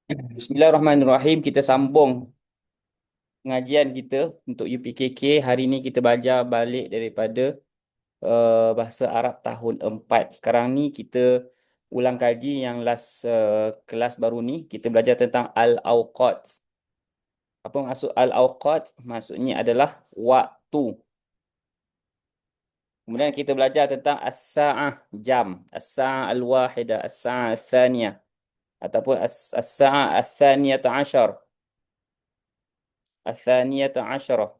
Bismillahirrahmanirrahim. Kita sambung pengajian kita untuk UPKK. Hari ini kita belajar balik daripada bahasa Arab tahun 4. Sekarang ni kita ulang kaji yang last kelas baru ni. Kita belajar tentang Al-Awqat. Apa maksud Al-Awqat? Maksudnya adalah waktu. Kemudian kita belajar tentang As-Sa'ah, jam. As-Sa'ah Al-Wahidah, As-Sa'ah Al-Thaniyah. Ataupun As-Sa'ah Al-Thaniyata Ashar. Athaniyata asyarah.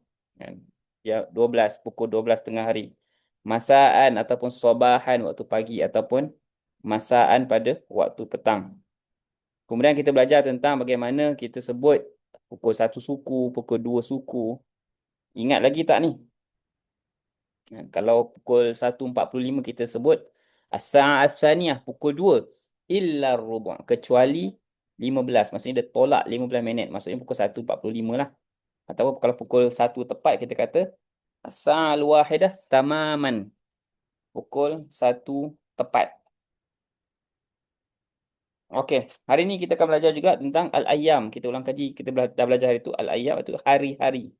Ya, 12, pukul 12 tengah hari. Masaan ataupun sobahan waktu pagi ataupun masaan pada waktu petang. Kemudian kita belajar tentang bagaimana kita sebut pukul 1 suku, pukul 2 suku. Ingat lagi tak ni? Kalau pukul 1.45 kita sebut as-sa'ah ats-tsaniyah pukul 2 illa rubu' kecuali 15. Maksudnya dia tolak 15 minit. Maksudnya pukul 1.45 lah. Ataupun kalau pukul 1 tepat kita kata as-sa'al wahidah tamaman. Pukul 1 tepat. Okey, hari ni kita akan belajar juga tentang al-ayyam. Kita ulang kaji, kita dah belajar hari itu al-ayyam itu hari-hari.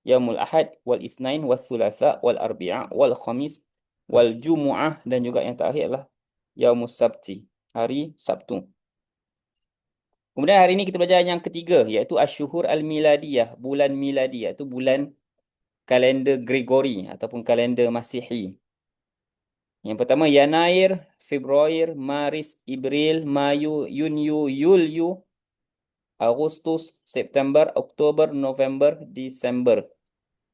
Yaumul Ahad wal Itsnain wal Thulatha wal Arbi'a wal Khamis wal Jumu'ah dan juga yang terakhir adalah Yaumus Sabti, hari Sabtu. Kemudian hari ini kita belajar yang ketiga iaitu Asyhur al-Miladiyah, bulan miladi iaitu bulan kalender Gregori ataupun kalender Masihi. Yang pertama Yanair, Februari, Maris, April, Mayu, Yunyu, Yulyu, Agustus, September, Oktober, November, Disember.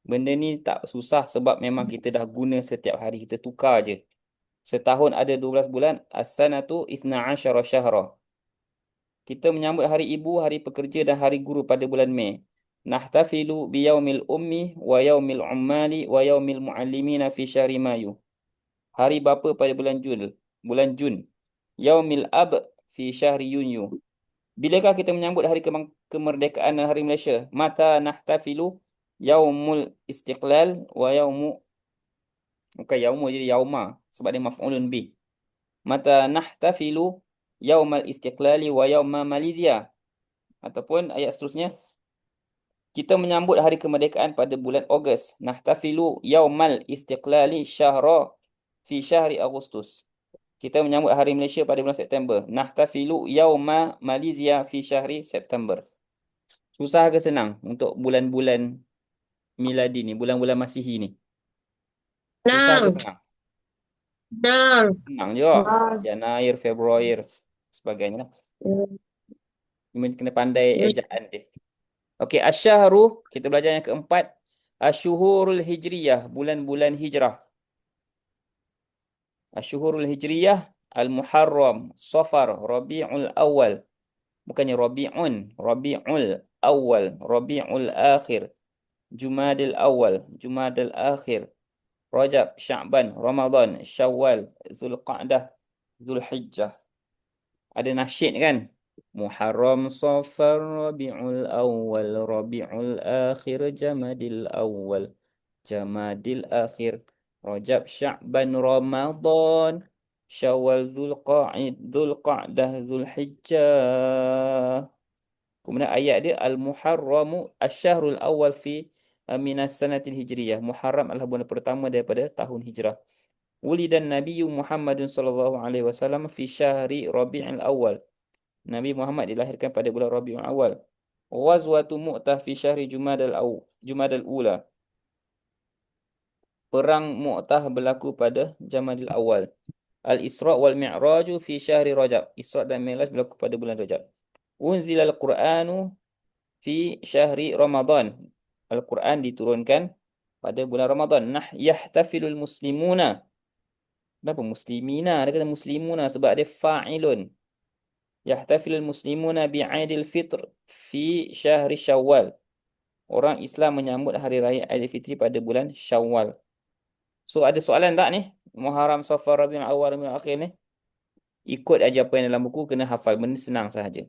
Benda ni tak susah sebab memang kita dah guna setiap hari. Kita tukar je. Setahun ada 12 bulan. As-sanatu ithna asyara syahra. Kita menyambut hari ibu, hari pekerja dan hari guru pada bulan Mei. Nahtafilu biyaumil ummi wa yaumil ummali wa yaumil muallimina fi syahri Mayu. Hari bapa pada bulan Jun. Bulan Jun. Yaumil ab fi syahri Yunyu. Bilakah kita menyambut hari kemerdekaan dan hari Malaysia? Mata nahtafilu yaumul istiqlal wa yaumu, bukan yaumu jadi yauma sebab dia maf'ulun bih. Mata nahtafilu yaumal istiqlali wa yauma Malaysia. Ataupun ayat seterusnya, kita menyambut hari kemerdekaan pada bulan Ogos. Nahtafilu yaumal istiqlali syahra fi syahri Agustus. Kita menyambut hari Malaysia pada bulan September. Nahtafilu yauma Malaysia fi syahri September. Susah ke senang untuk bulan-bulan miladi ni, bulan-bulan Masihi ni? Susah ke Senang, senang? senang. Senang juga. Wah, Janair, Februari, sebagainya. hmm, Cuma kena pandai hmm. ejaan dia. Okey, asyahru, kita belajar yang keempat. Asyuhurul hijriyah, bulan-bulan hijrah. Asyuhurul hijriyah, Al-Muharram, Safar, Rabi'ul Awal. Bukannya Rabi'un, Rabi'ul Awal, Rabi'ul Akhir, Jumadil Awal, Jumadil Akhir, Rajab, Sya'ban, Ramadan, Syawal, Zulqa'dah, Zulhijjah. Ada nasyid kan? Muharram, Safar, Rabi'ul Awal, Rabi'ul Akhir, Jamadil Awal, Jamadil Akhir, Rajab, Sya'ban, Ramadan, Syawal, Zulqa'dah, Zulhijjah. Kemudian ayat dia Al-Muharramu Asy-Syahrul Awal fi minas sanatil hijriyah. Muharram adalah bulan pertama daripada tahun hijrah. Wulidan Nabiyyu Muhammadun sallallahu alaihi wasallam fi syahri Rabiul Awal. Nabi Muhammad dilahirkan pada bulan Rabiul Awal. Ghazwatu Mu'tah fi syahri Jumadal Ula. Perang Mu'tah berlaku pada Jamadil Awal. Al-Isra' wal Mi'raju fi syahri Rajab. Isra' dan Mi'raj berlaku pada bulan Rajab. Unzilal Qur'anu fi syahri Ramadan. Al-Quran diturunkan pada bulan Ramadan. Yahtafilul muslimuna. Kenapa muslimina? Dia kata muslimuna sebab dia fa'ilun. Yahtafilul muslimuna bi'aidil fitr fi syahri Syawal. Orang Islam menyambut hari raya Aidilfitri pada bulan Syawal. So ada soalan tak ni? Muharram, Safar, Rabiul Awal, Rabiul Akhir ni? Ikut aja apa yang dalam buku, kena hafal. Benda senang sahaja.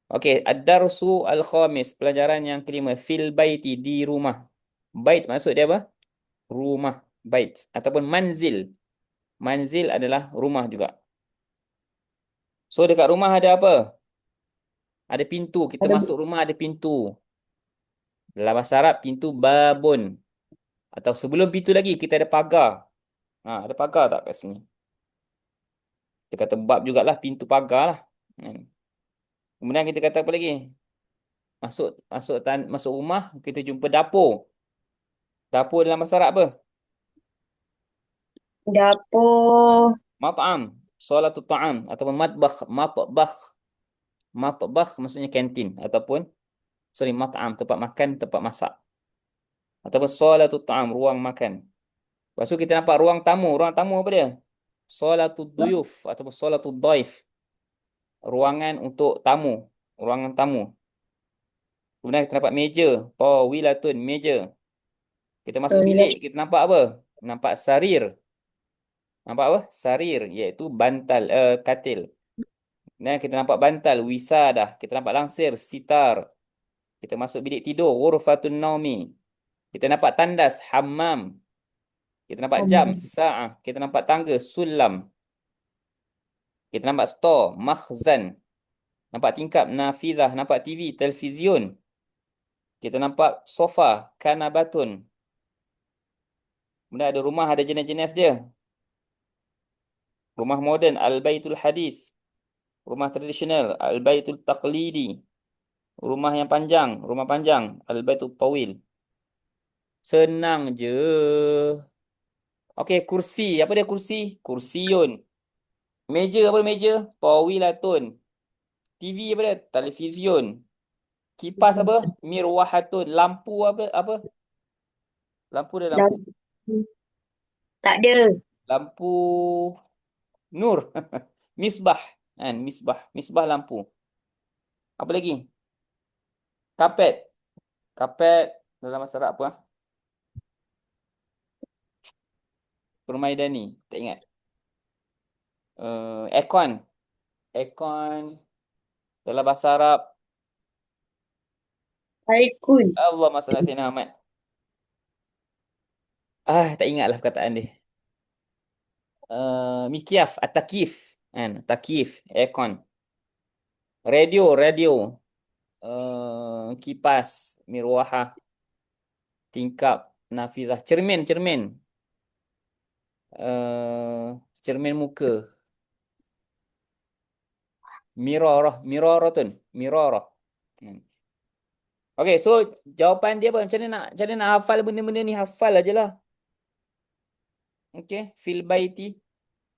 Okey, ad-darsu al-khamis, pelajaran yang kelima, fil baiti, di rumah. Bait maksud dia apa? Rumah, bait ataupun manzil. Manzil adalah rumah juga. So dekat rumah ada apa? Ada pintu. Kita Ada masuk rumah ada pintu. Dalam bahasa Arab pintu babun. Atau sebelum pintu lagi kita ada pagar. Ada pagar tak kat sini? Kita kata bab jugalah pintu pagar lah. Hmm. Kemudian kita kata apa lagi? Masuk rumah kita jumpa dapur. Dapur dalam bahasa Arab apa? dapur. Mat'am, solatut ta'am ataupun matbakh, matbakh. Matbakh maksudnya kantin ataupun mat'am, tempat makan, tempat masak. Ataupun solatut ta'am, ruang makan. Lepas tu kita nampak ruang tamu. Ruang tamu apa dia? Solatud duyuf ataupun solatud daif. Ruangan untuk tamu. Ruangan tamu. Kemudian kita nampak meja. Tawilatun, meja. Kita masuk Toilet. bilik, kita nampak apa? Nampak sarir. Nampak apa? Sarir, iaitu bantal, katil. Dan kita nampak bantal, wisadah. Kita nampak langsir, sitar. Kita masuk bilik tidur, ghurfatun naumi. Kita nampak tandas, hammam. Kita nampak jam, sa'ah. Kita nampak tangga, sulam. Kita nampak store, makhzan. Nampak tingkap, nafidah. Nampak TV, televizion. Kita nampak sofa, kanabatun. Kemudian ada rumah, ada jenis-jenis dia. Rumah moden, al-baitul hadis. Rumah tradisional, al-baitul taqlidi. Rumah yang panjang, rumah panjang, al-baitul tawil. Senang je. Okey, kursi. Apa dia kursi? Kursiun. Meja apa meja? Tawilatun. TV apa dia? Televizion. Kipas apa? Mirwahatun. Lampu apa? Apa? Lampu dia lampu. Lampu. Tak ada. Lampu nur. Misbah. Kan? Misbah. Misbah lampu. Apa lagi? Kapet. Kapet dalam bahasa Arab apa? Permaidani. Tak ingat. Aircon. Aircon dalam bahasa Arab. Haikun. Allah masalah Sayyidina Ahmad. Tak ingatlah perkataan dia. Mikyaf, at-takif. Kan? Takif, aircon. Radio. Kipas, mirwahah, tingkap, nafizah. Cermin. Cermin muka. Mirarah. Hmm. Okay, so jawapan dia apa? Macam mana nak hafal benda-benda ni? Hafal aje lah. Okay, fil baiti.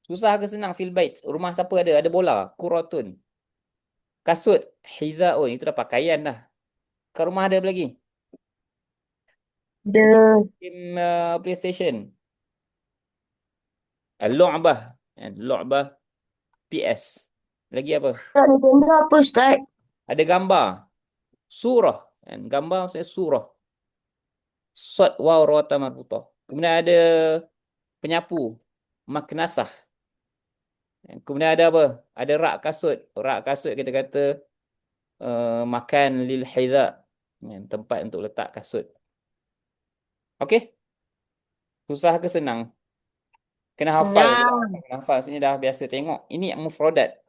Susah ke senang fil bait? Rumah siapa ada? Ada bola. Kuratun. Kasut. Hizaun. Itu dah pakaian dah. Kat rumah ada apa lagi? Ada. Game PlayStation. Lu'bah. Lu'bah PS. Lagi apa? Tak Nintendo apa Ustaz? Ada gambar. Surah. Gambar maksudnya surah. Sod waw ra ta marbutah. Kemudian ada penyapu. Maknasah. Kemudian ada apa? Ada rak kasut. Rak kasut kita kata makan lil hidha. Tempat untuk letak kasut. Okey? Susah ke senang? Kena hafal je lah. Senang. Kena hafal. Sini dah biasa tengok. Ini mufradat.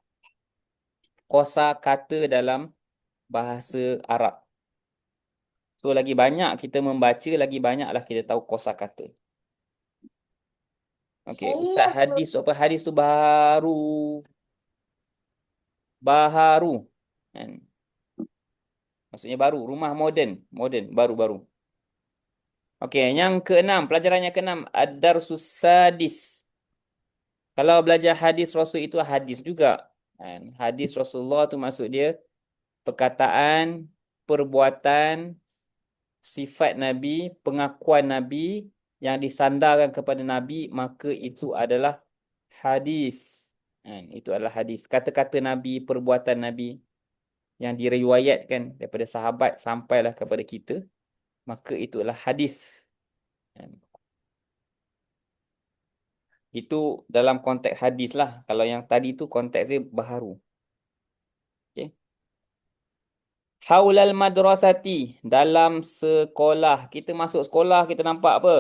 Kosa kata dalam bahasa Arab. So, lagi banyak kita membaca, lagi banyaklah kita tahu kosa kata. Okey, Ustaz hadis apa? Hadis tu baru. Baharu. Kan? Maksudnya baru. Rumah moden. Moden. Baru-baru. Okey, yang keenam. Pelajaran yang keenam. Ad-darsus sadis. Kalau belajar hadis Rasul itu hadis juga. Kan? Hadis Rasulullah tu maksud dia perkataan, perbuatan, sifat Nabi, pengakuan Nabi yang disandarkan kepada Nabi, maka itu adalah hadis. Itu adalah hadis. Kata-kata Nabi, perbuatan Nabi yang diriwayatkan daripada sahabat sampailah kepada kita, maka itu adalah hadis. Itu dalam konteks hadis lah. Kalau yang tadi tu konteks dia baharu. Okay. Haulal madrasati. Dalam sekolah. Kita masuk sekolah, kita nampak apa?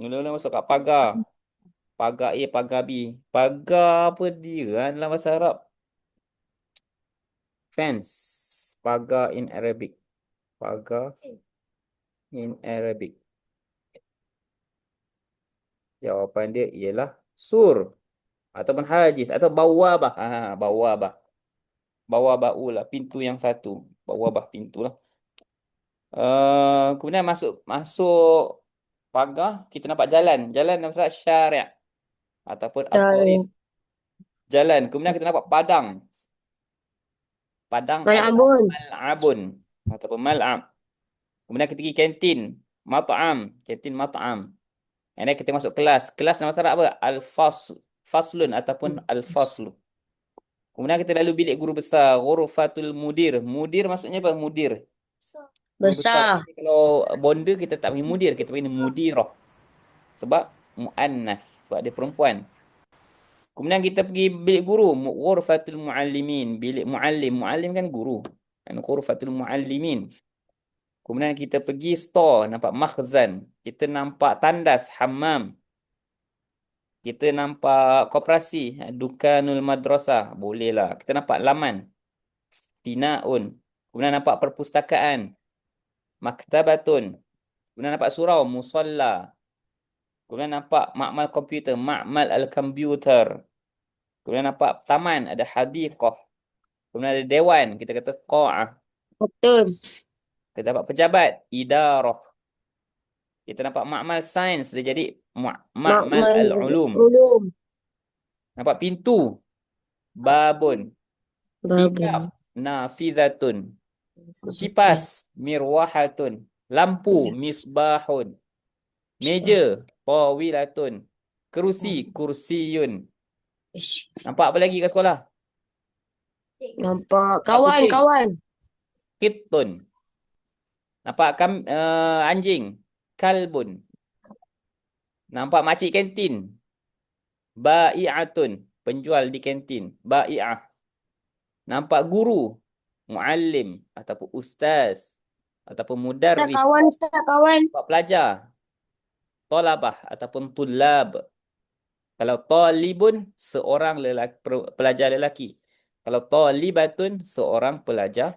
Mula-mula masuk kat pagar. Pagar A, pagar B. Pagar apa dia kan dalam bahasa Arab? Fence. Pagar in Arabic. Pagar in Arabic. Jawapan dia ialah sur ataupun hajiz atau bawabah. Bawabah. Bawabah lah, pintu yang satu. Bawabah pintu lah. Kemudian masuk masuk pagar, kita nampak jalan. Jalan nama syari' ataupun at-tariq. Dari Jalan. Kemudian kita nampak padang. Padang adalah Malabun. mal'abun ataupun mal'ab. Kemudian kita pergi kantin, mat'am, kantin mat'am. And then kita masuk kelas. Kelas nama Arab apa? Al-fasl. Faslun ataupun al-faslu. Kemudian kita lalu bilik guru besar, ghurfatul mudir. Mudir maksudnya apa? Mudir. Guru besar. Besar. Tapi kalau bonda kita tak panggil mudir, kita panggil mudirah. Sebab muannas, sebab dia perempuan. Kemudian kita pergi bilik guru, ghurfatul muallimin, bilik muallim. Muallim kan guru. Dan ghurfatul muallimin. Kemudian kita pergi store, nampak makhzan. Kita nampak tandas, hammam. Kita nampak koperasi, dukanul madrasah. Boleh lah. Kita nampak laman, binaun. Kemudian nampak perpustakaan, maktabatun. Kemudian nampak surau, musalla. Kemudian nampak makmal komputer, makmal al-komputer. Kemudian nampak taman, ada hadiqah. Kemudian ada dewan, kita kata qa'ah. Betul. Kita dapat pejabat, idarah. Kita nampak makmal sains, dia jadi makmal al-ulum. Ulum. Nampak pintu, babun. Hijab, Babun. nafizatun. Kipas, mirwahatun. Lampu, misbahun. Meja, tawilatun. Kerusi, kursiyun. Nampak apa lagi kat sekolah? Nampak Nampak kucing, kawan-kawan. kittun. Nampak anjing, kalbun. Nampak makcik kantin, bai'atun. Penjual di kantin, bai'ah. Nampak guru, muallim ataupun ustaz ataupun Ustaz mudarris. kawan, Ustaz kawan. Nampak pelajar, talabah ataupun tulab. Kalau talibun, seorang lelaki, pelajar lelaki. Kalau talibatun, seorang pelajar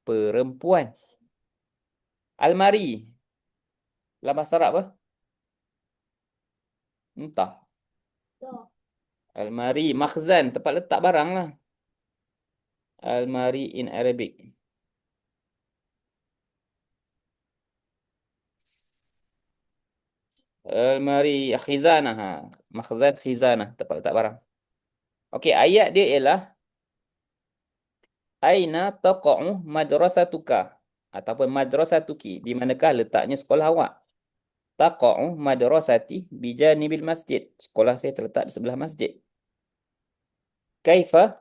perempuan. Almari, dalam bahasa Arab apa? Entah. Almari, makhzan, tempat letak barang lah. Almari in Arabic. Almari khizanah. Makhzan khizanah, tempat letak barang. Okey, ayat dia ialah aina taqa'u madrasatuka ataupun madrasatuki, di manakah letaknya sekolah awak? Taqa'u madrasati bijanibil masjid. Sekolah saya terletak di sebelah masjid. Kaifa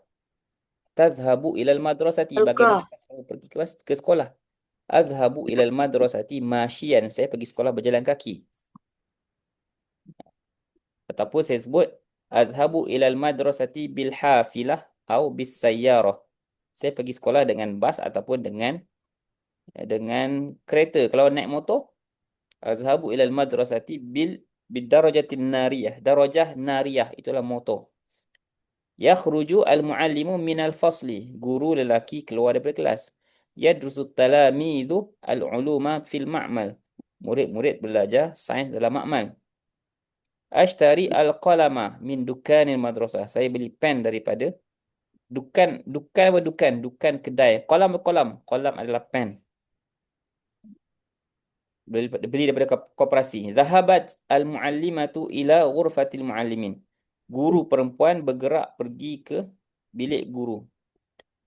tadhhabu ilal madrasati? Bagaimana Langkah. kamu pergi ke sekolah? Azhabu ilal madrasati masyian. Saya pergi sekolah berjalan kaki. Ataupun saya sebut azhabu ilal madrasati bil hafilah atau bis sayyarah. Saya pergi sekolah dengan bas ataupun dengan kereta. Kalau naik motor, azhabu ilal madrasati bil darajatin nariyah. Darajah nariyah itulah motor. Yakhruju al-muallimu minal fasli. Guru lelaki keluar daripada kelas. Yadrusu talamidhu al-uluma fil ma'mal. Murid-murid belajar sains dalam ma'mal. Ashtari al-qalama min dukanil madrasah. Saya beli pen daripada dukan apa dukan? Dukan kedai. Qalam qalam. Qalam adalah pen. Beli daripada koperasi. Zahabat al-muallimatu ila ghurfatil muallimin. Guru perempuan bergerak pergi ke bilik guru.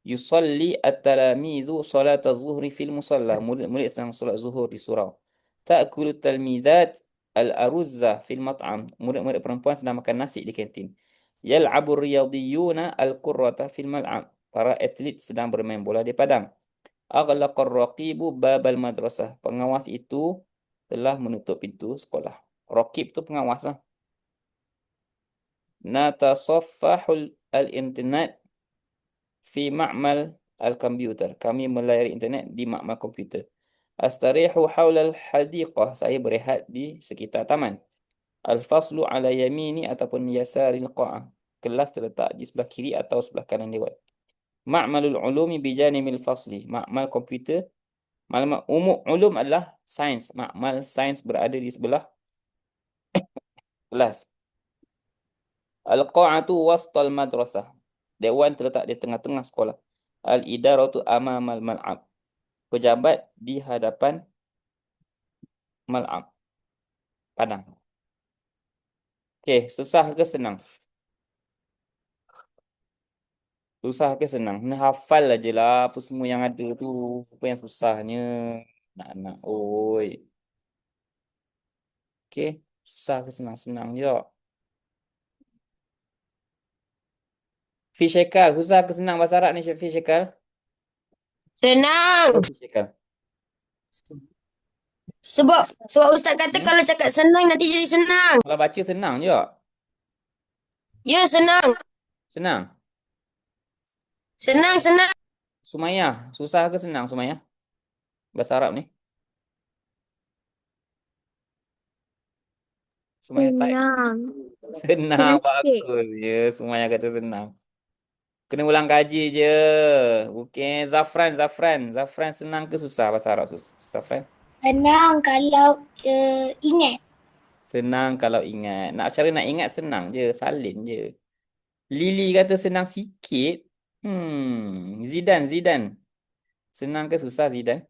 Yusalli at-talamidhu salat az-zuhri fil musalla. Murid-murid sedang solat zuhur di surau. Ta'kulu talmidat al-aruzza fil mat'am. Murid-murid perempuan sedang makan nasi di kantin. Yal'abu riyadiyuna al-qurrata fil mal'am. Para atlet sedang bermain bola di padang. Aghlaqar raqibu babal madrasah. Pengawas itu telah menutup pintu sekolah. Raqib tu pengawas lah. Natasaffahul al-internet fi ma'mal al-komputer. Kami melayari internet di makmal komputer. Astarihu hawla al-hadiqah. Saya berehat di sekitar taman. Al-faslu ala yamini ataupun yasaril qa'ah. Kelas terletak di sebelah kiri atau sebelah kanan dewan. Ma'malul ulumi bijanimil fasli. Ma'mal komputer. Maklumat umum ulum adalah sains. Ma'mal sains berada di sebelah kelas. Al-qa'atu wastal madrasah. Dewan terletak di tengah-tengah sekolah. Al-idaratu amamal mal'ab. Pejabat di hadapan mal'ab. Padang. Okey, susah ke senang? Susah ke senang? Ni hafal aje lah apa semua yang ada tu. Apa yang susahnya? Nak-nak. Oi. Okey, susah ke senang? Senang je. Fisikal. Susah ke senang bahasa Arab ni fisikal? Senang. Fisikal. Sebab Ustaz kata kalau cakap senang nanti jadi senang. Kalau baca senang je. Ya, senang. Senang. Senang. Sumayyah. Susah ke senang Sumayyah? Bahasa Arab ni. Sumayyah type. Senang. Senang. Senang sikit. Bagus je. Sumayyah kata senang. Kena ulang kaji je. Okey. Zafran. Zafran senang ke susah bahasa Arab? Zafran? Senang kalau ingat. Senang kalau ingat. Cara nak ingat senang je. Salin je. Lily kata senang sikit. Zidan. Senang ke susah Zidan?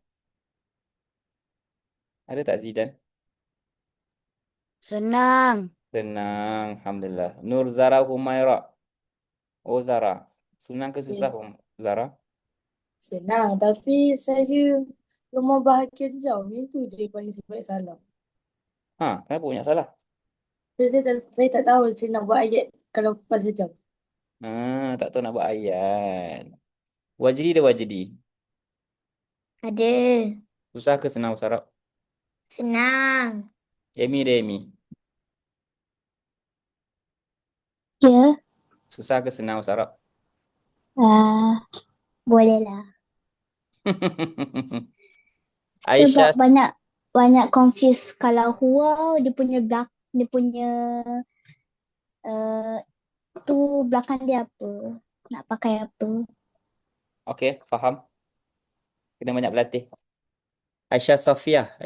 Ada tak Zidan? Senang. Senang. Alhamdulillah. Nur Zara Humaira. Oh Zara. Senang ke susah Zara? Senang, tapi saya lemah bahagian jauh. Itu je paling saya buat salah. Kenapa banyak salah? Saya tak tahu saya nak buat ayat kalau pasal jam. Tak tahu nak buat ayat. Wajdi ada Wajdi. Ada. Susah ke senang bahasa Arab? Senang. Amy ada Amy. Ya. Susah ke senang bahasa Arab? Boleh lah. Aisyah. Sebab banyak confuse kalau huwa dia punya tu belakang dia apa? Nak pakai apa? Okey, faham. Kena banyak berlatih. Aisyah Sofia.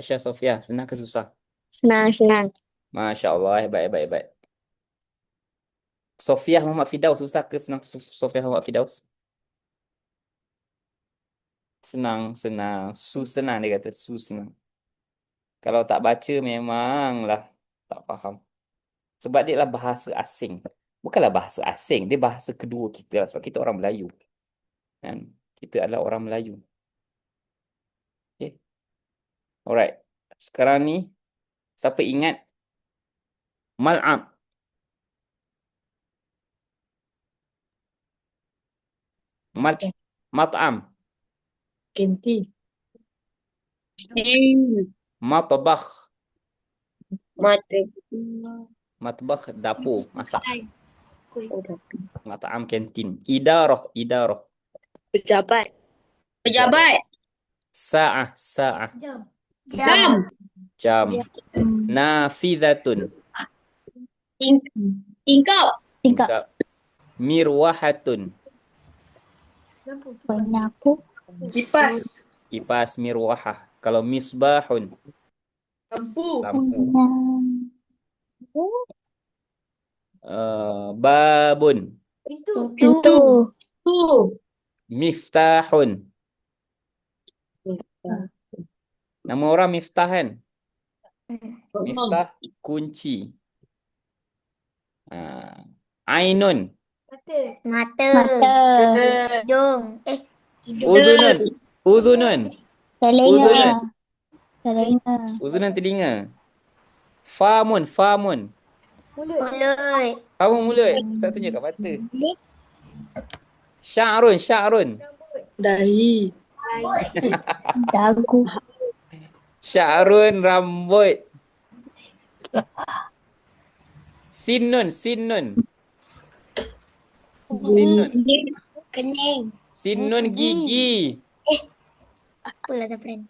Senang ke susah? Senang. Masya Allah. Hebat. Sofia Muhammad Firdaus. Susah ke senang Sofia Muhammad Firdaus? Senang. Senang dia kata. Senang. Kalau tak baca memanglah tak faham. Sebab dia lah bahasa asing. Bukanlah bahasa asing. Dia bahasa kedua kita lah. Sebab kita orang Melayu. Kan? Kita adalah orang Melayu. Okay. Alright. Sekarang ni, siapa ingat Mal'ab? Mat'am. Kantin. Matbakh. Mata. Matbakh dapur. Masak. Mat'am kantin. Idarah. Pejabat. Sa'ah. Jam. Jam. Nafidatun. Tingkap. Mirwahatun. Penyapu. Kipas mirwahah. Kalau misbahun. Lampu. Babun. Pintu. Miftahun. Nama orang Miftah kan? Miftah kunci. Ainun. Mata. Hidung. Uzunun. Telinga. Uzunun telinga. Famun. Mulut. Kamu mulut. Saya tunjuk kat mata. Sya'run. Dahi. Dagu. Sya'run rambut. Sinun. Kening. Sinun gigi. Apalah Zafran?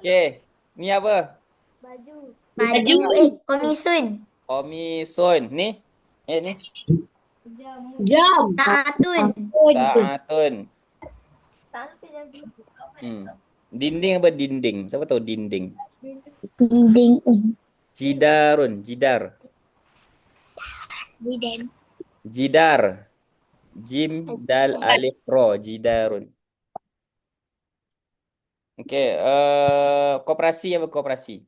Okey. Ni apa? Baju. Komisun. Komisun. Ni. Ni. Jam. Saatun. Sa'atun. Dinding apa dinding? Siapa tahu dinding? Dinding. Jidarun, jidar. Biden. Jidar. Jim dal alif ro, jidarun. Okey, koperasi apa koperasi?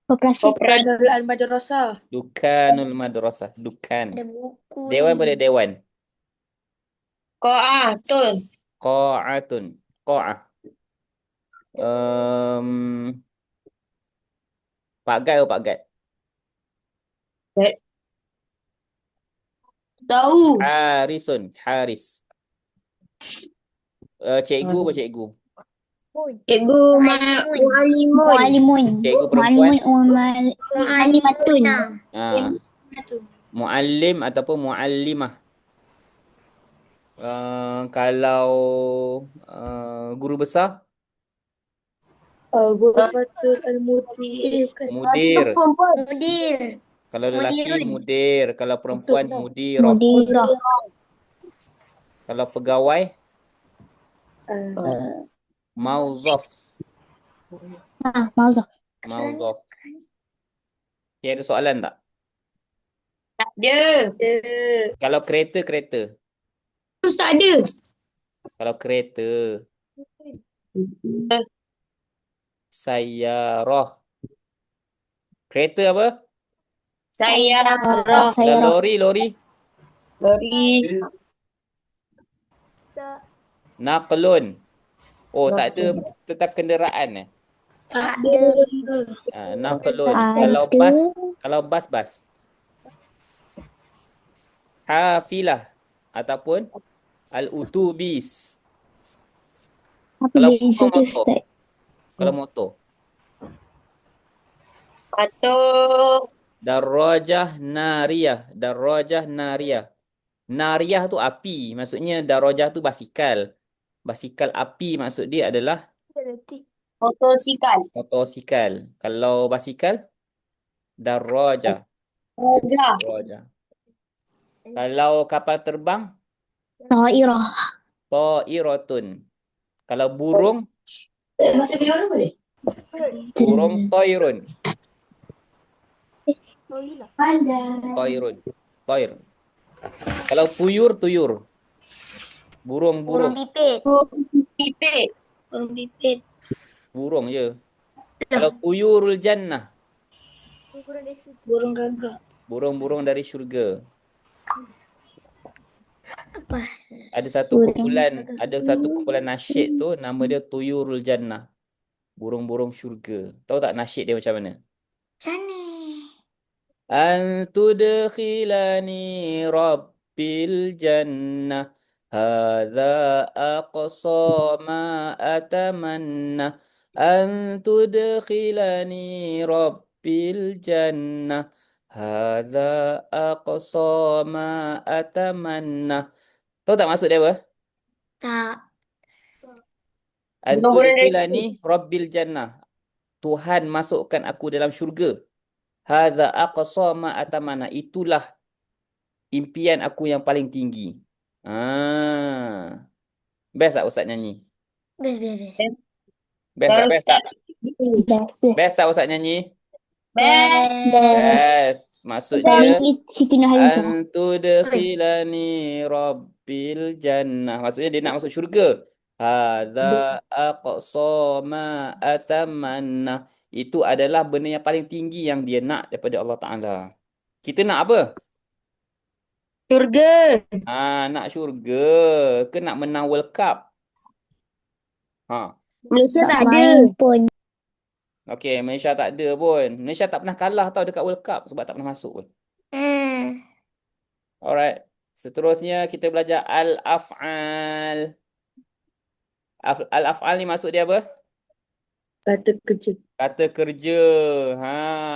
Koperasi. Dukanul Al-Madrasah. Dukanul madrasah, dukan. Ada buku Dewan pada dewan. Qa'atun. Qa'atun. Qa'ah. Pak Gad atau Pak Gad? Tahu. Harisun, Haris. Cikgu apa cikgu? Cikgu Muallimun. Mualimun. Cikgu perempuan? Mualimun. Mualimatun. Muallim ataupun muallimah. Kalau guru besar, Ghurfatul Al-Mudir. mudir. Perempuan. Mudir. Kalau lelaki Mudirun. mudir, kalau perempuan Betul lah. mudirah. Mudirah. Kalau pegawai Ah, mauzaf. Mauzaf. Mauzaf. Okay, ada soalan tak? Tak ada. Kalau kereta, kereta. Terus tak ada. Kalau kereta, sayyarah. Kereta apa? Saya Kalau Sayyarah. lori, lori. lori. Naqlun. Oh, tak ada tetap kenderaan. Ada. Naqlun. Kalau bas, bas. Hafilah ataupun al-utubis. Apa Kalau beza motor, tu, motor. Ustaz? Kalau motor. Atau Darajah nariyah. Darajah nariyah. Nariyah tu api. Maksudnya darajah tu basikal. Basikal api maksud dia adalah motosikal. motosikal. Kalau basikal, darajah. Raja. Darajah. Kalau kapal terbang, Ta'irah. ta'iratun. Kalau burung, burung tairun. Tairun. Tair. Kalau tuyur, tuyur. Burung, burung. pipit. Pipit. Burung je. Kalau tuyurul jannah, Burung gagak. burung-burung dari syurga. Apa? Ada satu kumpulan nasyid tu nama dia Tuyurul Jannah. Burung-burung syurga. Tahu tak nasyid dia macam mana? Macam ni. An tudkhilani rabbil jannah hadza aqsa ma atamanna an tudkhilani rabbil jannah hadza aqsa ma atamanna. Tahu tak maksud dia apa? Tak. Burung-burung dari Antudkhilani rabbil jannah. Tuhan masukkan aku dalam syurga. Hadza aqsa ma atamana. Itulah impian aku yang paling tinggi. Best tak Ustaz nyanyi? Best. Best tak? Best tak? Best. Best tak Ustaz nyanyi? Best. Best. Maksudnya Siti Nurhalizah. Antudkhilani rabbil jannah. Maksudnya dia nak masuk syurga. Hadza aqsa ma atamanna. Itu adalah benda yang paling tinggi yang dia nak daripada Allah Ta'ala. Kita nak apa? Syurga. Nak syurga. Ke nak menang World Cup? Malaysia tak ada. Main pun. Okey, Malaysia tak ada pun. Malaysia tak pernah kalah tau dekat World Cup sebab tak pernah masuk pun. Alright. Seterusnya kita belajar al-af'al. Al-af'al ni maksud dia apa? Kata kerja. Kata kerja.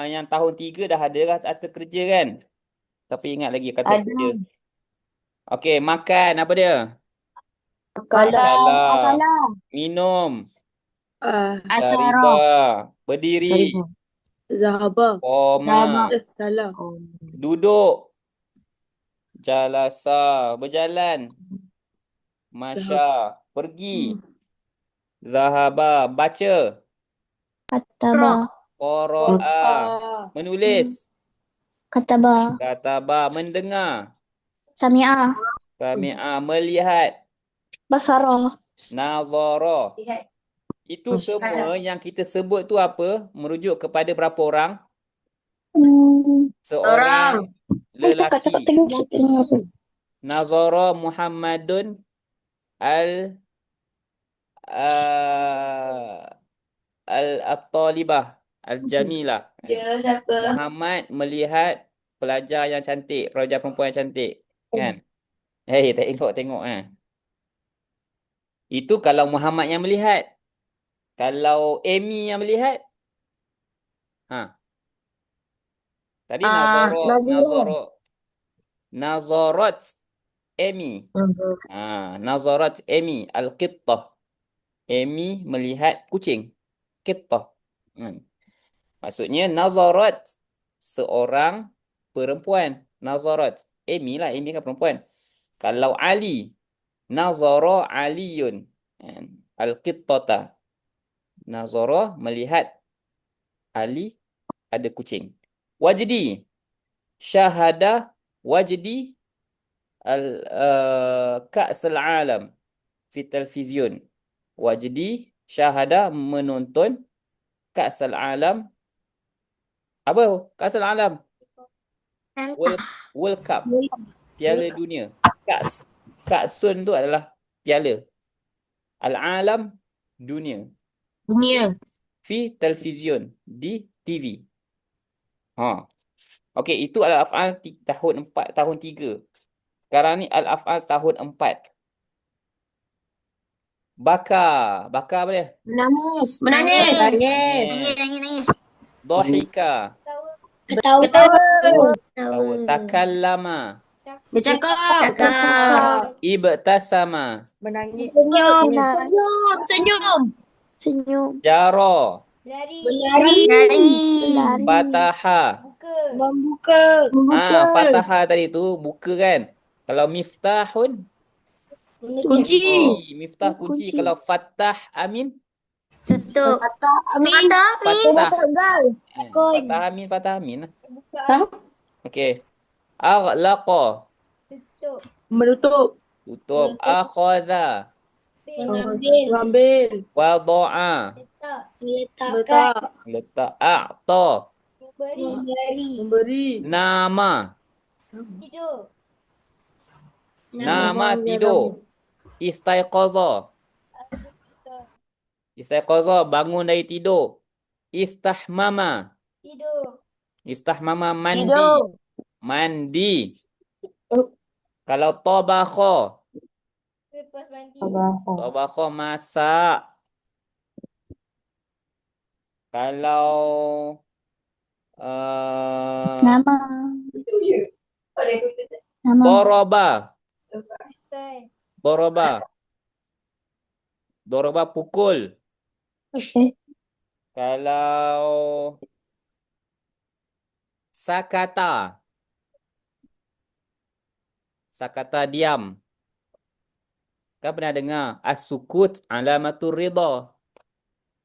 Yang tahun 3 dah ada kata kerja kan? Tapi ingat lagi kata Ada. kerja. Okey, makan apa dia? Akalah. Minum. Asyarah. Syaribah. Berdiri. Zahabah. Qoma. Sahabat. Salah. Duduk. Jalasa, berjalan. Masya, pergi. Zahaba, baca. Kataba. Qara'a, menulis. Kataba. Kataba, mendengar. Sami'a. Sami'a, melihat. Basara. Nazara. Itu semua yang kita sebut tu apa? Merujuk kepada berapa orang? Seorang lelaki. Nazara Muhammadun al uh, al-talibah al-jamilah. Muhammad melihat pelajar yang cantik, pelajar perempuan yang cantik, kan? Tak tengok Itu kalau Muhammad yang melihat. Kalau Amy yang melihat, tadi nazarat Amy. Nazarat Amy al-qittah. Amy melihat kucing. Qittah. Maksudnya nazarat seorang perempuan. Nazarat. Amy lah, Amy kan perempuan. Kalau Ali, nazara Aliyun. Al-qittata. Nazara melihat Ali ada kucing. Wajdi. Syahada wajdi Ka'sal Alam fi televizyon. Wajdi syahada menonton Ka'sal Alam. Apa? Ka'sal Alam. World Cup. Piala dunia. Ka'sun tu adalah piala. Al-Alam dunia. Fi televizyon. Di TV. Okey, itu al-af'al tahun 4, tahun 3. Sekarang ni al-af'al tahun 4. Baka. Baka apa dia? Menangis. Nangis. Dhahika. Ketawa. Takallama. Bercakap. Ibtasama. Menangis. Senyum. Jara. Berlari. Fataha. Membuka. Fataha tadi tu buka kan. Kalau miftahun, Kunci. miftah kunci. Kalau fatah amin, Tutup. Amin. fatah. Kun. Fatah amin. Tahu? Okey. Aghlaqa. Menutup. Tutup. Akhadha. Mengambil. Wada'a. Meletakkan. Letak. A'ta. Memberi. Nama. Nama tidur. Istaiqaza. Istaiqaza, bangun dari tidur. Istahmama. Istahmama, mandi. Tidur. Mandi. Kalau tabakha. Tabakha, masak. Kalau Nama. Daraba. Daraba, pukul. Kalau sakata. Sakata, diam. Kan pernah dengar as-sukut alamatur ridha.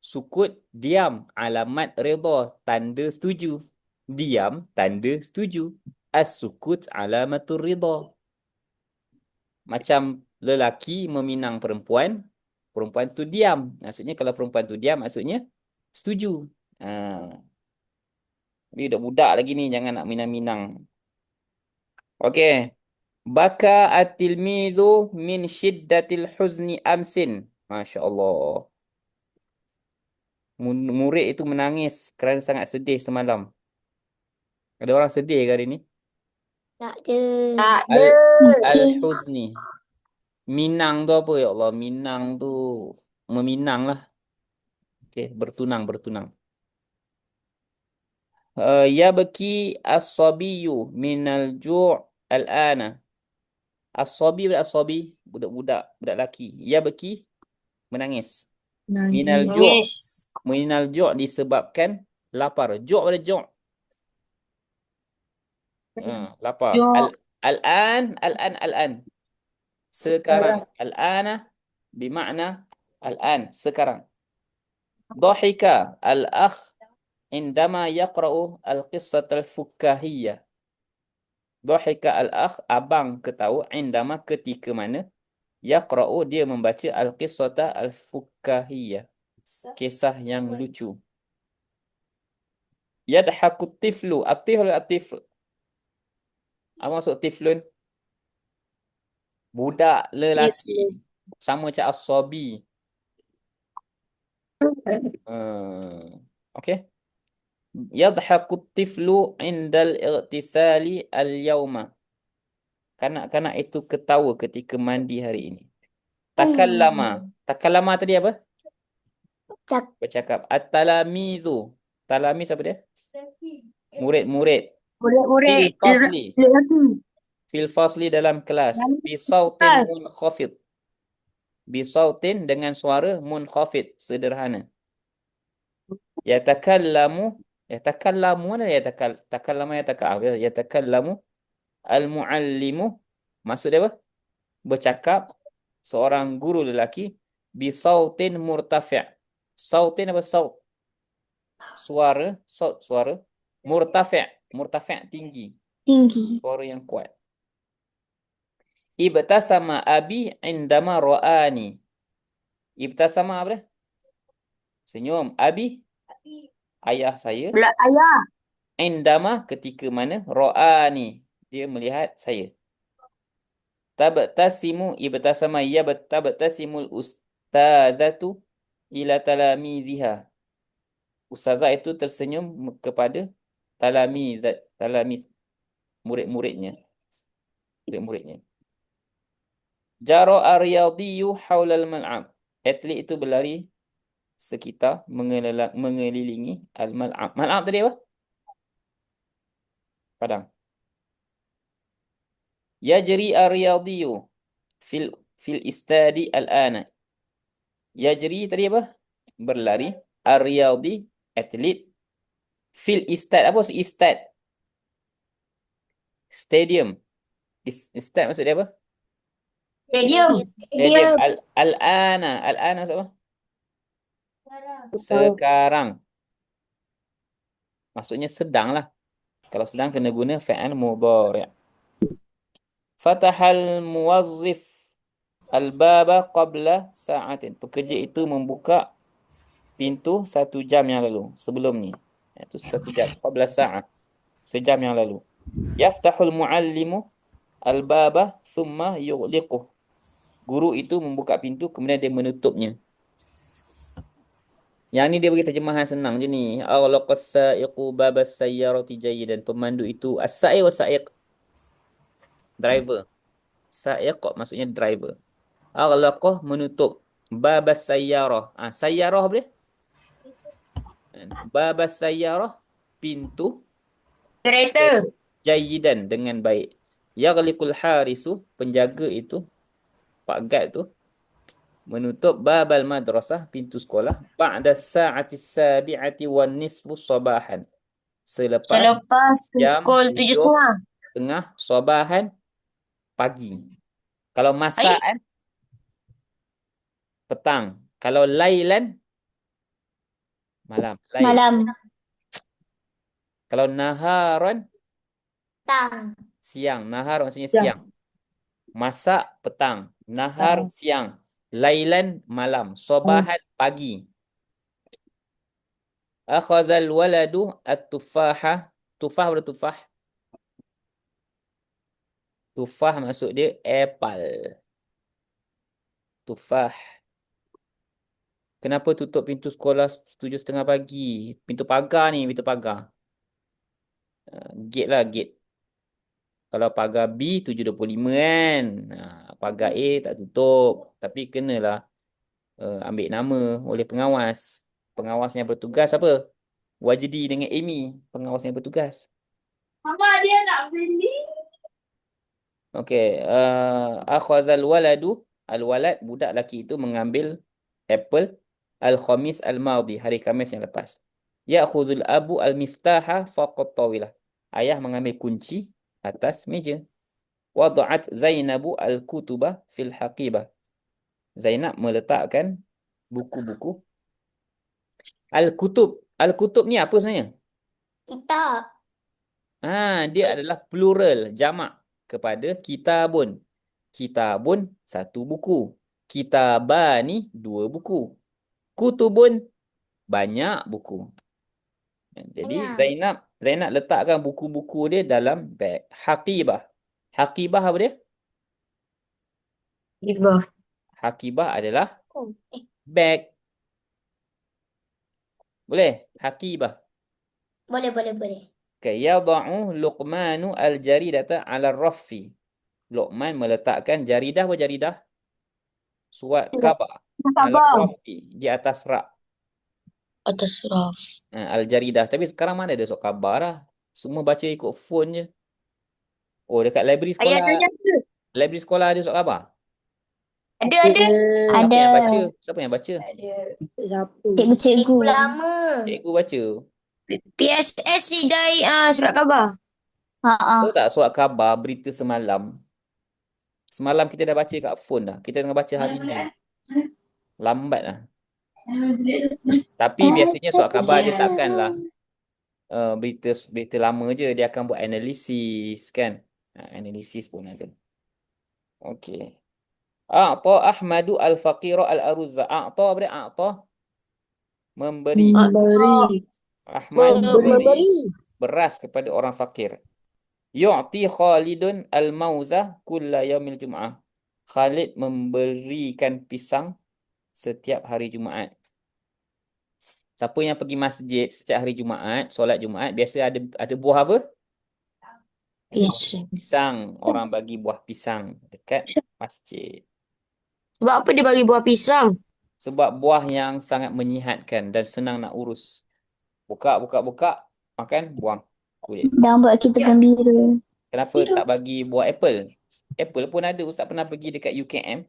Sukut, diam, alamat ridha, tanda setuju. Diam, tanda setuju. As-sukut alamatur ridha. Macam lelaki meminang perempuan, perempuan tu diam. Maksudnya kalau perempuan tu diam, maksudnya setuju. Tapi budak-budak lagi ni, jangan nak minang-minang. Okey. Baka at-tilmidhu min syiddatil huzni amsin. Masya Allah. Murid itu menangis kerana sangat sedih semalam. Ada orang sedih ke hari ni? Tak ada. Tak ada. Al-huzni. Minang tu apa ya Allah? Minang tu meminang lah. Okey, bertunang. Yabki as-sabiyyu minal ju' al-ana. As-sabi, budak lelaki. Yabki, menangis. Minal ju'. Minal ju' disebabkan lapar. Ju' pada ju'. Lapar. Ju'. Al-an. Sekarang. Al-ana bermakna al-an, sekarang. Dhahika al-akh indama yaqra'u al-qissat al-fukkahiyah. Dhahika al-akh, abang ketawa, indama ketika mana, yaqra'u dia membaca al-qissata al-fukkahiyah. Kisah yang lucu. Yadhaku tiflu. Atifl. Apa maksud tiflun? Budak Yes. lelaki. Sama macam as-sabi. Okay. Yadhaku tiflu indal ightisali al-yawma. Kanak-kanak itu ketawa ketika mandi hari ini. Takallama. Takallama tadi apa? Cak. Bercakap. At-talamizu. Talamiz apa dia? Murid-murid. Murid-murid. Fil fasli. Lelaki. Fil fasli dalam kelas. Bisautin munkhafid. Bisautin dengan suara munkhafid. Sederhana. Yatakallamu. Mana yatakallamu al-muallimu. Maksud dia apa? Bercakap seorang guru lelaki bisautin murtafi'. Sautin apa saut? Suara murtafi' tinggi, suara yang kuat. Ibtasama abi indama ra'ani. Ibtasama apa dia? Senyum. Abi ayah saya. Pula ayah. Indama ketika mana, ra'ani dia melihat saya. Tabtasimu ibtasama tabtasimul ustadzatu ila talamidhiha. Ustazah itu tersenyum kepada talamiz, murid-muridnya. Jaro ar-riyadiyyu haulal mal'ab. Atlet itu berlari sekitar mengelilingi al-mal'ab. Mal'ab tadi apa? Padang. Yajri ar-riyadiyyu fil istadi al-ana. Yajri tadi apa? Berlari. Ar-riyadi, atlet. Fil istad. Apa maksud istad? Stadium. Istad maksud dia apa? Stadium. Stadium. Al-ana. Al-ana maksud apa? Sekarang. Maksudnya sedang lah. Kalau sedang kena guna fa'al mudhari'. Fatahal muwazzif al-baba qabla sa'atin. Pekerja itu membuka pintu 1 jam yang lalu. Sebelum ni. Itu 1 jam. Qabla sa'at. Sejam yang lalu. Yaftahul muallimu al-baba thumma yughliquh. Guru itu membuka pintu kemudian dia menutupnya. Yang ni dia bagi terjemahan senang je ni. Aghlaqas sa'iqu babas sayyarati jayyidan. Pemandu itu as-sa'iq wa sa'iq. Driver. Sa'iq maksudnya driver. Aghlaqah menutup. Babas sayyarah. Sayyarah boleh? Babas sayyarah pintu Kereta. jayyidan dengan baik. Yaghliqul harisu penjaga itu, Pak Guard tu menutup babal madrasah pintu sekolah ba'da sa'ati sabi'ati wan nisfu sabahan. Selepas jam pukul 7:30. 7:30 sabahan pagi. Kalau masaan petang. Kalau lailan malam. Malam. Kalau naharan Tang. siang. Nahar maksudnya siang. Masak petang. Nahar siang. Lailan malam. Sabahan pagi. Akhadhal waladu at-tufaha. Tufah berapa tufah? Tufah maksud dia apple. Tufah. Kenapa tutup pintu sekolah 7:30 pagi? Pintu pagar ni, pintu pagar. Gate lah, gate. Kalau pagar B 7:25 kan. Pagar A tak tutup. Tapi kenalah ambil nama oleh pengawas. Pengawas yang bertugas apa? Wajdi dengan Amy. Pengawas yang bertugas. Mama dia nak beli. Okey. Akhazal waladu. Al-walad, budak lelaki itu mengambil apple. Al-khamis al-madhi. Hari Khamis yang lepas. Ya'khuzul abu al-miftaha faqat tawilah. Ayah mengambil kunci atas meja. Wada'at Zainabu al-kutuba fil haqibah. Zainab meletakkan buku-buku. Al-kutub. Al-kutub ni apa sebenarnya? Kitab. Dia adalah plural, jamak kepada kitabun. Kitabun, satu buku. Kitabani, dua buku. Kutubun, banyak buku. Jadi Banyak. Zainab letakkan buku-buku dia dalam beg. Haqibah. Haqibah apa dia? Iba. Haqibah adalah Oh, beg. Boleh? Haqibah. boleh. Okay. Yada'u Luqmanu al-jaridata ala raffi. Luqman meletakkan jaridah apa jaridah? Surat khabar. Ala Khabar. raffi. Di atas rak. Atas raf. Al-jaridah. Tapi sekarang mana ada surat khabar lah. Semua baca ikut phone je. Oh, dekat library Ayah sekolah. saya ada. Library sekolah ada surat khabar? Ada. Siapa Ada. yang baca? Siapa yang baca? Siapa? Cikgu-cikgu. lama. Cikgu baca. PSS sidai surat khabar. Tahu tak surat khabar berita semalam? Semalam kita dah baca kat phone dah. Kita tengah baca hari ni. Lambat lah. Tapi biasanya surat khabar dia takkanlah berita lama je. Dia akan buat analisis kan. Analisis pun ada. Okey. A'ta Ahmadu al-faqira al-aruzza. A'ta apa dia? A'ta memberi. Ahmad memberi beras kepada orang fakir. Yu'ti Khalidun al-mauza kulla yaumil jum'ah. Khalid memberikan pisang setiap hari Jumaat. Siapa yang pergi masjid setiap hari Jumaat, solat Jumaat, biasa ada buah apa? Pisang. Orang bagi buah pisang dekat masjid. Sebab apa dia bagi buah pisang? Sebab buah yang sangat menyihatkan dan senang nak urus. Buka, makan, buang kulit. Dan buat kita gembira. Kenapa tak bagi buah apple? Apple pun ada. Ustaz pernah pergi dekat UKM.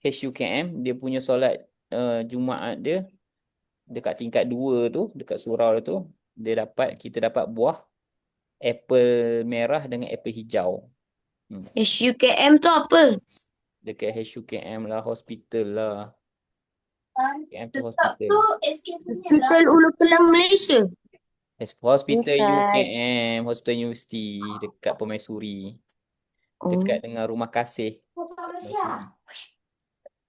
HUKM. Dia punya solat Jumaat dia. Dekat tingkat 2 tu. Dekat surau tu. Kita dapat buah. Apple merah dengan apple hijau. SUKM tu apa? Dekat HUKM lah. Hospital lah. UKM tu hospital. Hospital Ulu Kelang Malaysia. Hospital Bukan. UKM. Hospital Universiti. Dekat Permaisuri. Dekat dengan rumah kasih.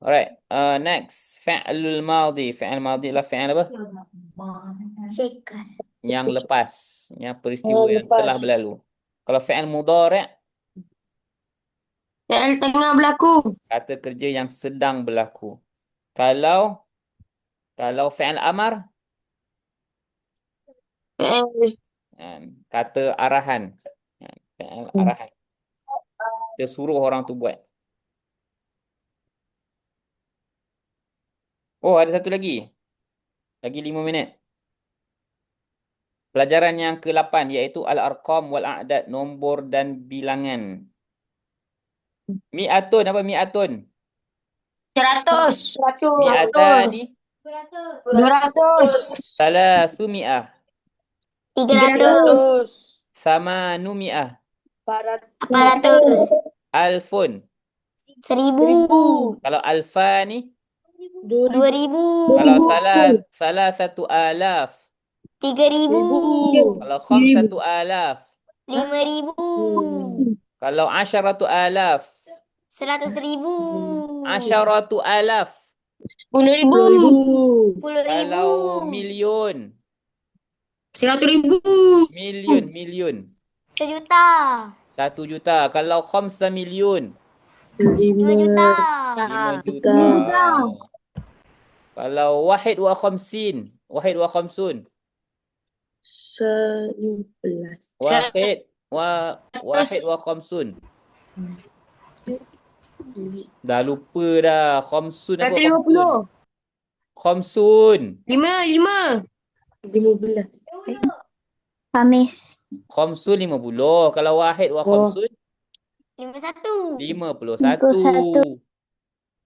Alright. Next. Fi'lul madhi. Fi'l madhi lah fi'l apa? Yang lepas. Yang peristiwa yang telah berlalu. Kalau fi'l mudhari', Fi'il tengah berlaku. kata kerja yang sedang berlaku. Kalau fi'l amar, Fi'il kata arahan. Fi'l arahan. Kita suruh orang tu buat. Oh, ada satu lagi. Lagi 5 minit. Pelajaran yang ke-8 iaitu al-arqam wal-a'dad, nombor dan bilangan. Mi'atun, apa mi'atun? 100. Mi'atani, 200. salathumi'ah, 300. samanumi'ah, 400. alfun. 1000. Kalau alfani, 2000. kalau salah satu alaf, 3000. kalau khamsatu alaf, 5000. kalau asyaratu alaf, 100.000. asyaratu alaf, 10,000. 10.000. kalau milion, 100,000. milion, 1 juta. 1 juta. Kalau khamsa milion, 5 juta. 5 juta. juta. Kalau wahid wa khamsin, wahid wa khamsun, 11. wahid wa khamsun. Dah lupa dah. Khamsun apa? 150. Khamsun. 5. 15. Khamis. Khamsun 50. Kalau wahid wa khamsun 51. 51.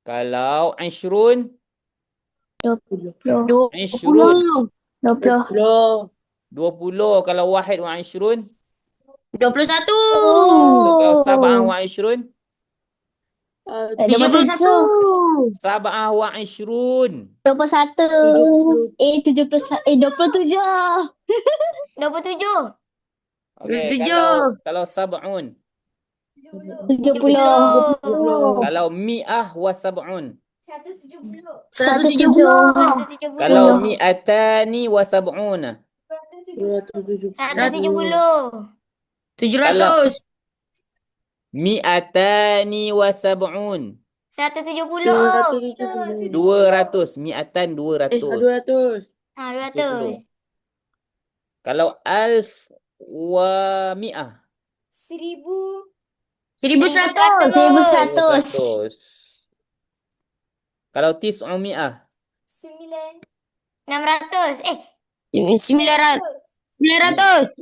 Kalau ashrun 20. ashrun 20. 20. 20. Kalau wahid wa ashrun 21. Kalau sab'ah Oh. wa ishrun. 71. 27. 21. 27. 27. Okey, 27. kalau sab'un. 70. Kalau mi'ah wa sab'un. 170. Kalau 170. mi'atani wa sab'una. 270. 700. Mi'atani wa sab'un. 170. 200. Mi'atan 200. 200. 70. Kalau alf wa mi'ah. 1100. 1100. 100. Kalau tis'u mi'ah. 900. 900.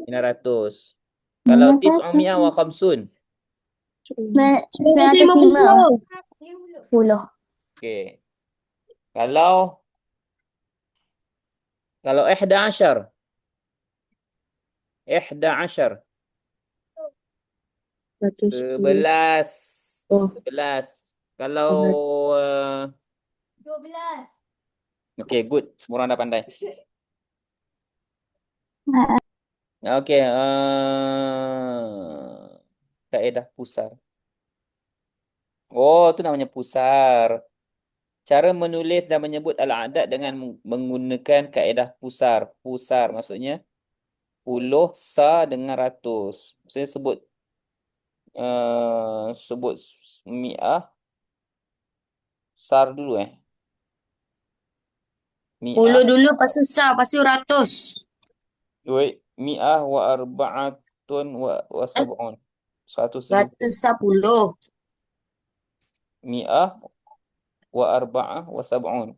900. Kalau tis'u mi'ah wa khamsun. 950. 10. Okey. Kalau 11. 11. 11. Oh. 11. Kalau okey, good. Semua orang dah pandai. Okey, kaedah pusar. Oh, tu namanya pusar. Cara menulis dan menyebut al-a'dad dengan menggunakan kaedah pusar. Pusar maksudnya puluh sa dengan ratus. Saya sebut mi'ah sar dulu Mi'ah, Puluh dulu, lepas tu sah, lepas tu ratus. mi'ah wa arba'atun wa sab'un. 100,000. Ratus sah puluh. Mi'ah wa arba'ah wa sab'un.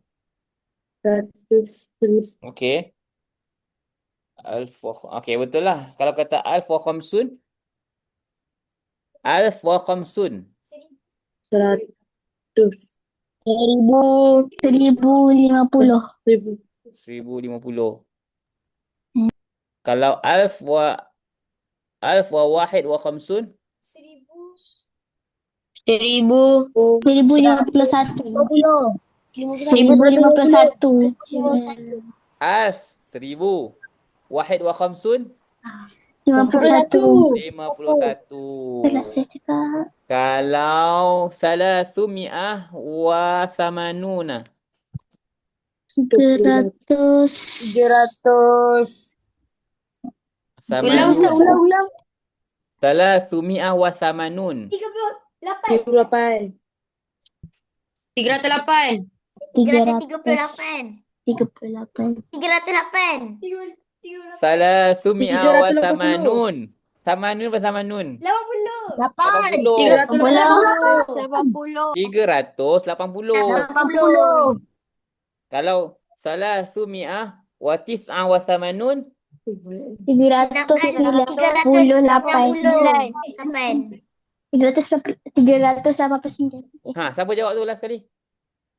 100. Okey. Okey, betul lah. Kalau kata alf wa khamsun. Alf wa khamsun. 100. 1000. 1050. 1050. Kalau alf wa wahid wa khamsun. 1000. 1051. 1051. 1051. Alf 1000. Wahid wa khamsun. 51. 51. Terasa cakap. Kalau 300 wa thamanuna. 300. 300. Ulang Ustaz, ulang. 300 wa thamanun. 38. 308. 338. 300 wa thamanun. Thamanun wa thamanun. 8. 80. 380. 80. Kalau 300 wa tis'a wa thamanun. 398. 389. Siapa jawab tu last sekali?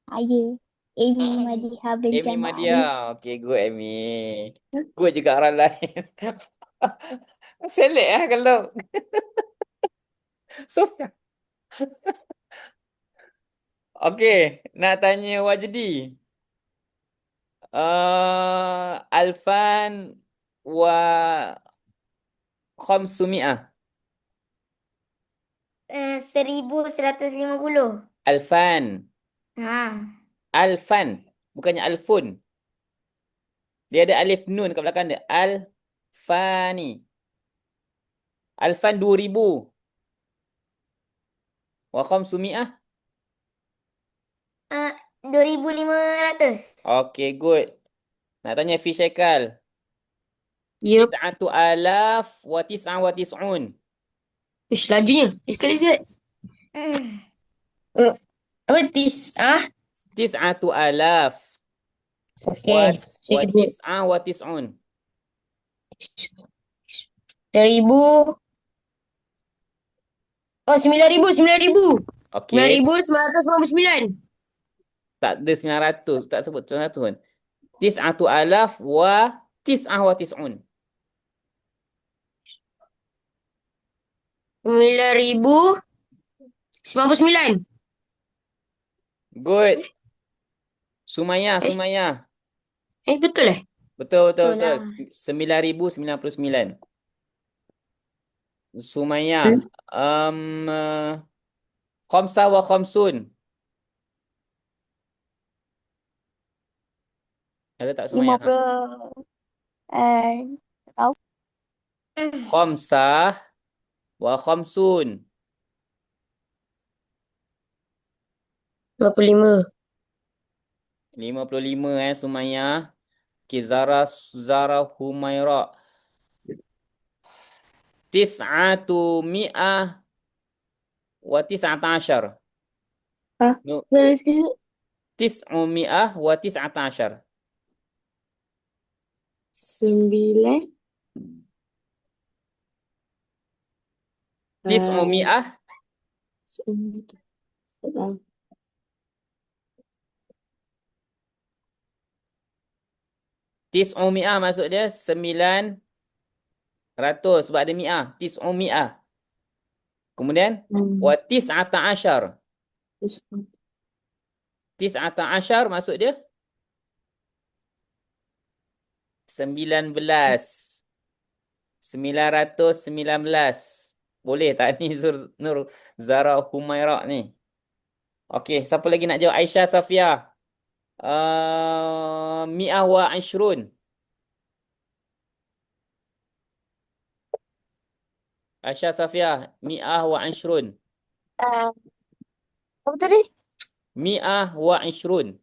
Saya. Amy Madiha bin Amy Jamal. Madia. Okay, good Amy. Good juga orang lain. Selek kalau. Sofia. Okay, nak tanya Wajdi. Alfan wa khamsumi'ah. 1150. Alfan. Alfan. Bukannya alfun. Dia ada alif nun kat belakang dia. Alfani. Alfan 2000. Wa khamsumi'ah. 2500. Okay, good. Nak tanya Fi Syaikal. Yup. 9,000 wa tis'a wa tis'un. Ish, lajunya. Sekali sekali. Apa tis? 9,000 Okay. wa tis'a wa tis'un. 1000. Oh, 9,000. 9,000. Okay. 9,999. Tak ada 900. Tak sebut 900 pun. 9,000 wa tis'a wa tis'un. 9.099. Good. Sumayyah, Sumayyah. Betul eh? Betul, betul, Betul betul. lah. 9.099. Hmm? Sumayyah. Khamsa wa khamsun. Ada tak Sumayyah? 50 tak tahu. Khamsa wa khamsun. 55. 55 Sumayyah. Okay, Zara Humaira. Tis'atu mi'ah wa tis'ata asyar. Ah, No, sorry sekejap. tis'u mi'ah wa tis'ata asyar. 9. Tis'u mi'ah Tak tahu. Tis'u mi'ah maksud dia 900 sebab ada mi'ah. Tis'u mi'ah. Kemudian wa tis'ata asyar. Tis'ata asyar maksud dia 19. 919. Boleh tak ni Nur Zara Humaira ni? Okey, siapa lagi nak jawab? Aisyah Safia. Mi'ah wa ashrun. Aisyah Safia, mi'ah wa ashrun. Apa tadi? Mi'ah wa ashrun.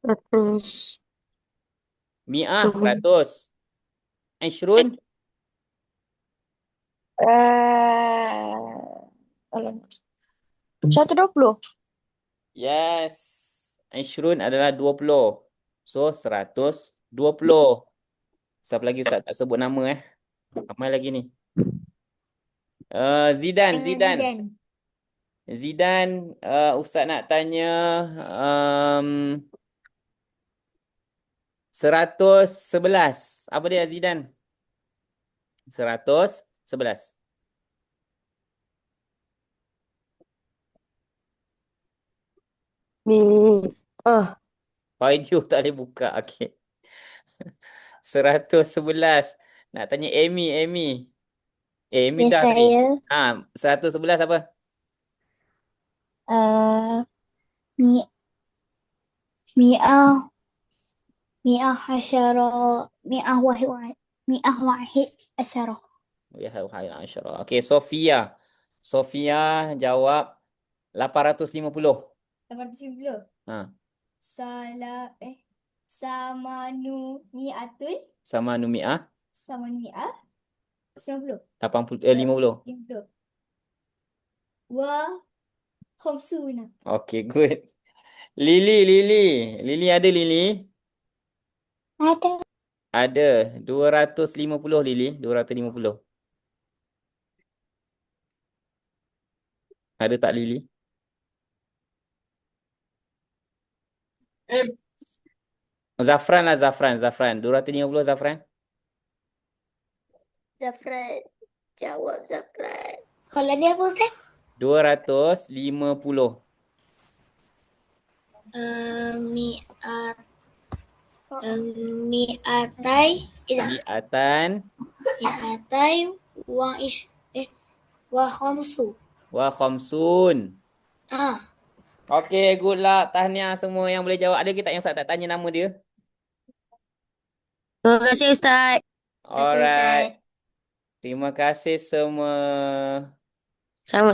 100. Mi'ah 100. Ashrun Alamak. 120. yes. Ashrun adalah 20. So 120. Siapa lagi Ustaz tak sebut nama Ramai lagi ni. Zidan, Dengan Zidan. Zidan. Zidan, Ustaz nak tanya 111. Apa dia Zidan? 111. Video tak boleh buka. Okey. 111. Nak tanya Amy, Amy. Amy Ya, dah tadi. saya 111 apa? mi mi'ah mi'ah asyara mi'ah wahid asyara. Ya, Aisyah. Okey, Sofia. Sofia jawab 850. 850. Ha, Samanu mi'atun sama Numiah samanu mi'ah 90. 50. 50. 50. Wa khamsuna. Okey, good. Lily ada Lily? Ada. Ada 250 Lily, 250. Ada tak Lily? Zafran lah Zafran. 250 Zafran. Zafran. Jawab Zafran. Soalan dia apa Ustaz? 250. Mi'at mi'atai Mi'atan mi'atai wa khamsu. wa khamsun. Ah, Okey, good luck. Tahniah semua yang boleh jawab. Ada ke tak yang Ustaz tak tanya nama dia? Terima kasih Ustaz. Alright. Terima kasih semua. Sama.